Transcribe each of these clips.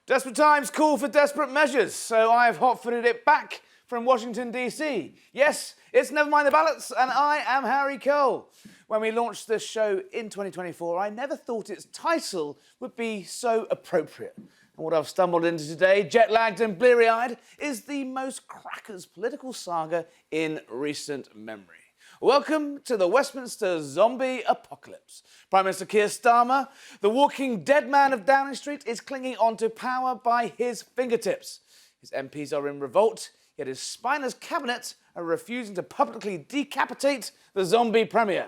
Desperate times call for desperate measures, so I've hot-footed it back from Washington, D.C. Yes, it's Never Mind the Ballots, and I am Harry Cole. When we launched this show in 2024, I never thought its title would be so appropriate. And what I've stumbled into today, jet-lagged and bleary-eyed, is the most crackers political saga in recent memory. Welcome to the Westminster zombie apocalypse. Prime Minister Keir Starmer, the walking dead man of Downing Street, is clinging onto power by his fingertips. His MPs are in revolt, yet his spineless cabinet are refusing to publicly decapitate the zombie premier.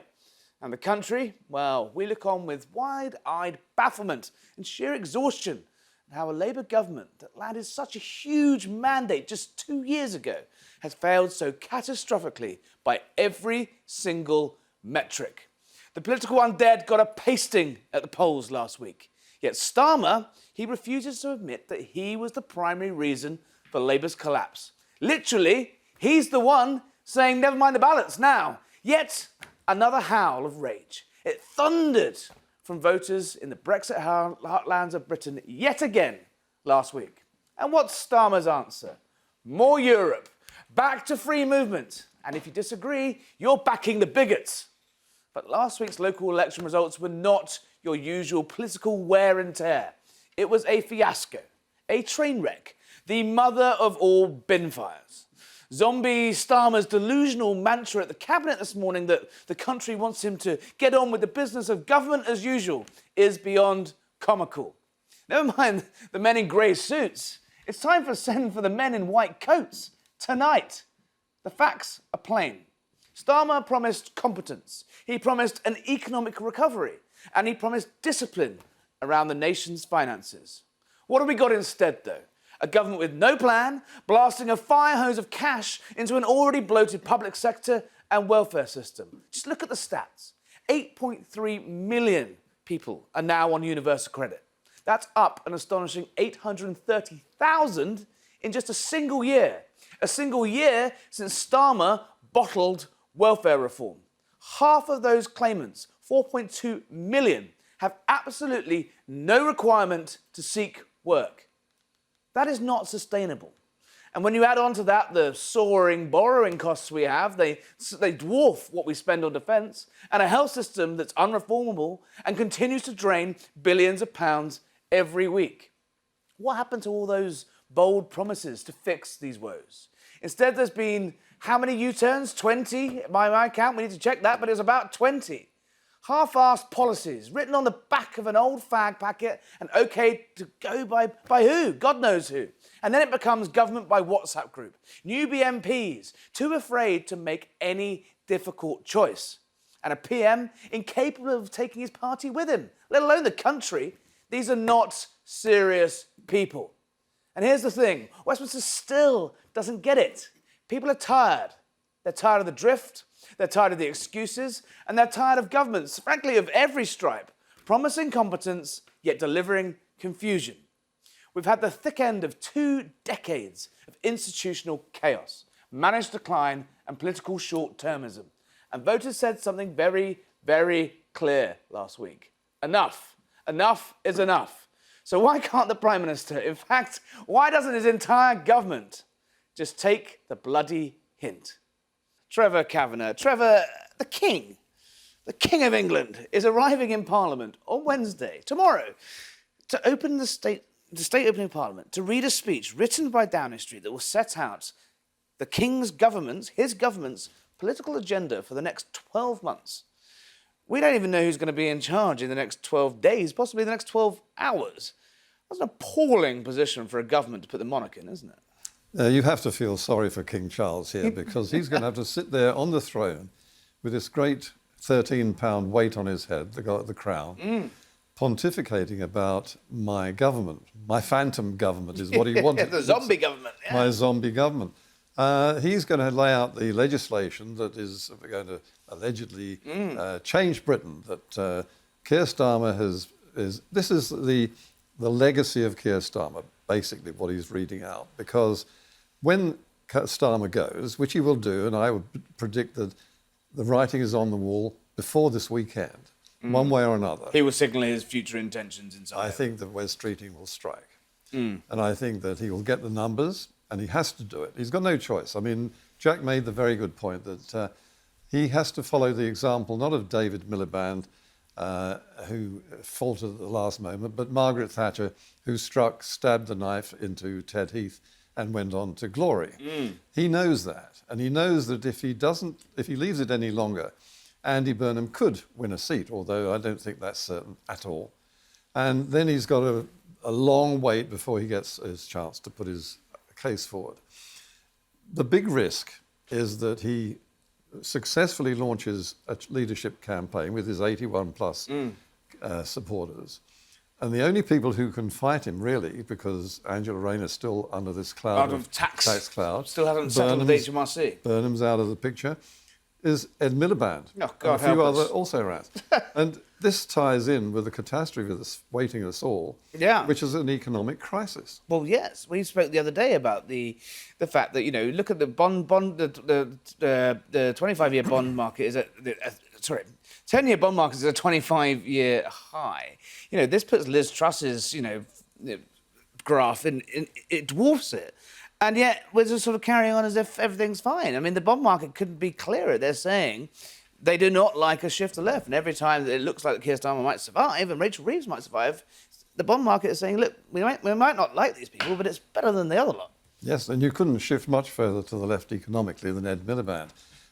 And the country, well, we look on with wide-eyed bafflement and sheer exhaustion at how a Labour government that landed such a huge mandate just 2 years ago has failed so catastrophically by every single metric. The political undead got a pasting at the polls last week. Yet Starmer, he refuses to admit that he was the primary reason for Labour's collapse. Literally, he's the one saying never mind the ballots now. Yet another howl of rage. It thundered from voters in the Brexit heartlands of Britain yet again last week. And what's Starmer's answer? More Europe, back to free movement. And if you disagree, you're backing the bigots. But last week's local election results were not your usual political wear and tear. It was a fiasco, a train wreck, the mother of all bin fires. Zombie Starmer's delusional mantra at the cabinet this morning that the country wants him to get on with the business of government as usual is beyond comical. Never mind the men in grey suits. It's time to send for the men in white coats tonight. The facts are plain. Starmer promised competence, he promised an economic recovery, and he promised discipline around the nation's finances. What have we got instead, though? A government with no plan, blasting a fire hose of cash into an already bloated public sector and welfare system. Just look at the stats. 8.3 million people are now on universal credit. That's up an astonishing 830,000 in just a single year. A single year since Starmer bottled welfare reform. Half of those claimants, 4.2 million, have absolutely no requirement to seek work. That is not sustainable. And when you add on to that the soaring borrowing costs we have, they dwarf what we spend on defence, and a health system that's unreformable and continues to drain billions of pounds every week. What happened to all those bold promises to fix these woes? Instead, there's been how many U-turns? 20 by my count. We need to check that, but it's about 20. Half-assed policies written on the back of an old fag packet and okay to go by who? God knows who. And then it becomes government by WhatsApp group. Newbie MPs too afraid to make any difficult choice. And a PM incapable of taking his party with him, let alone the country. These are not serious people. And here's the thing, Westminster still doesn't get it. People are tired. They're tired of the drift, they're tired of the excuses, and they're tired of governments, frankly, of every stripe, promising competence, yet delivering confusion. We've had the thick end of 2 decades of institutional chaos, managed decline, and political short-termism. And voters said something very, very clear last week. Enough. Enough is enough. So why can't the Prime Minister, in fact, why doesn't his entire government just take the bloody hint? Trevor Kavanagh, Trevor, the King of England, is arriving in Parliament on Wednesday, tomorrow, to open the state opening Parliament, to read a speech written by Downing Street that will set out the King's government's, his government's, political agenda for the next 12 months. We don't even know who's going to be in charge in the next 12 days, possibly the next 12 hours. That's an appalling position for a government to put the monarch in, isn't it? You have to feel sorry for King Charles here because he's going to have to sit there on the throne with this great 13-pound weight on his head, the crown, pontificating about my government. My phantom government is what he wanted. The zombie government. Yeah. My zombie government. He's going to lay out the legislation that is going to allegedly change Britain, that Keir Starmer this is the legacy of Keir Starmer, basically what he's reading out, because when Starmer goes, which he will do, and I would predict that the writing is on the wall before this weekend, one way or another. He will signal his future intentions in some way. I think the West Streeting will strike. And I think that he will get the numbers, and he has to do it. He's got no choice. I mean, Jack made the very good point that he has to follow the example, not of David Miliband, who faltered at the last moment, but Margaret Thatcher, who stabbed the knife into Ted Heath and went on to glory. He knows that, and he knows that if he leaves it any longer, Andy Burnham could win a seat, although I don't think that's certain at all. And then he's got a long wait before he gets his chance to put his case forward. The big risk is that he successfully launches a leadership campaign with his 81 plus supporters. And the only people who can fight him, really, because Angela Rayner's still under this cloud out of tax cloud, still hasn't settled with HMRC. Burnham's out of the picture, is Ed Miliband. Oh, God, and a few other also rats. And this ties in with the catastrophe that's waiting us all, which is an economic crisis. Well, yes. We spoke the other day about the fact that, look at the the 25-year bond market is at, 10-year bond market is a 25-year high. This puts Liz Truss's, graph in, it dwarfs it. And yet we're just sort of carrying on as if everything's fine. I mean, the bond market couldn't be clearer. They're saying they do not like a shift to left. And every time that it looks like Keir Starmer might survive and Rachel Reeves might survive, the bond market is saying, look, we might not like these people, but it's better than the other lot. Yes, and you couldn't shift much further to the left economically than Ed Miliband.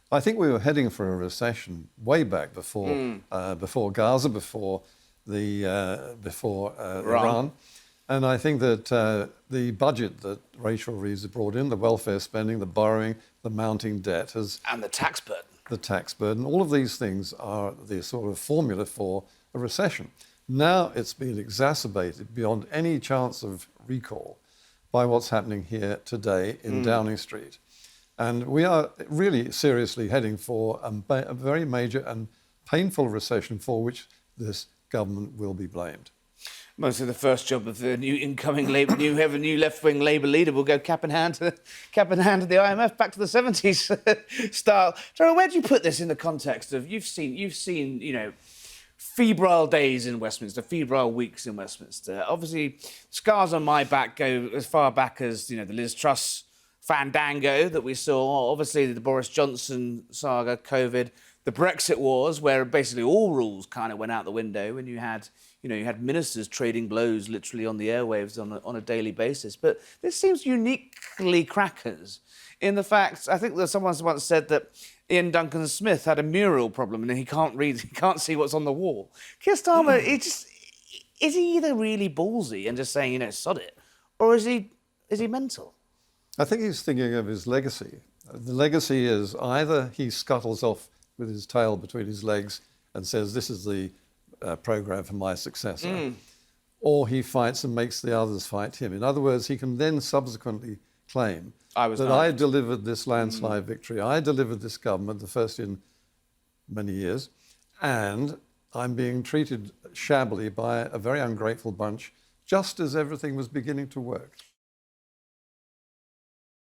I think we were heading for a recession way back before Gaza, before Iran. And I think that the budget that Rachel Reeves has brought in, the welfare spending, the borrowing, the mounting debt and the tax burden. The tax burden, all of these things are the sort of formula for a recession. Now it's been exacerbated beyond any chance of recall by what's happening here today in Downing Street. And we are really seriously heading for a very major and painful recession for which this government will be blamed. Mostly the first job of the new incoming new left-wing Labour leader will go cap in hand to the IMF, back to the 70s style. Trevor, where do you put this in the context of you've seen febrile days in Westminster, febrile weeks in Westminster. Obviously, scars on my back go as far back as the Liz Truss fandango that we saw. Obviously, the Boris Johnson saga, COVID, the Brexit wars, where basically all rules kind of went out the window, and you had ministers trading blows literally on the airwaves on a daily basis. But this seems uniquely crackers in the fact, I think that someone once said that Ian Duncan Smith had a mural problem and he can't see what's on the wall. Keir Starmer, is he either really ballsy and just saying, sod it, or is he mental? I think he's thinking of his legacy. The legacy is either he scuttles off with his tail between his legs and says, this is the programme for my successor, or he fights and makes the others fight him. In other words, he can then subsequently claim that I delivered this landslide victory, I delivered this government, the first in many years, and I'm being treated shabbily by a very ungrateful bunch, just as everything was beginning to work.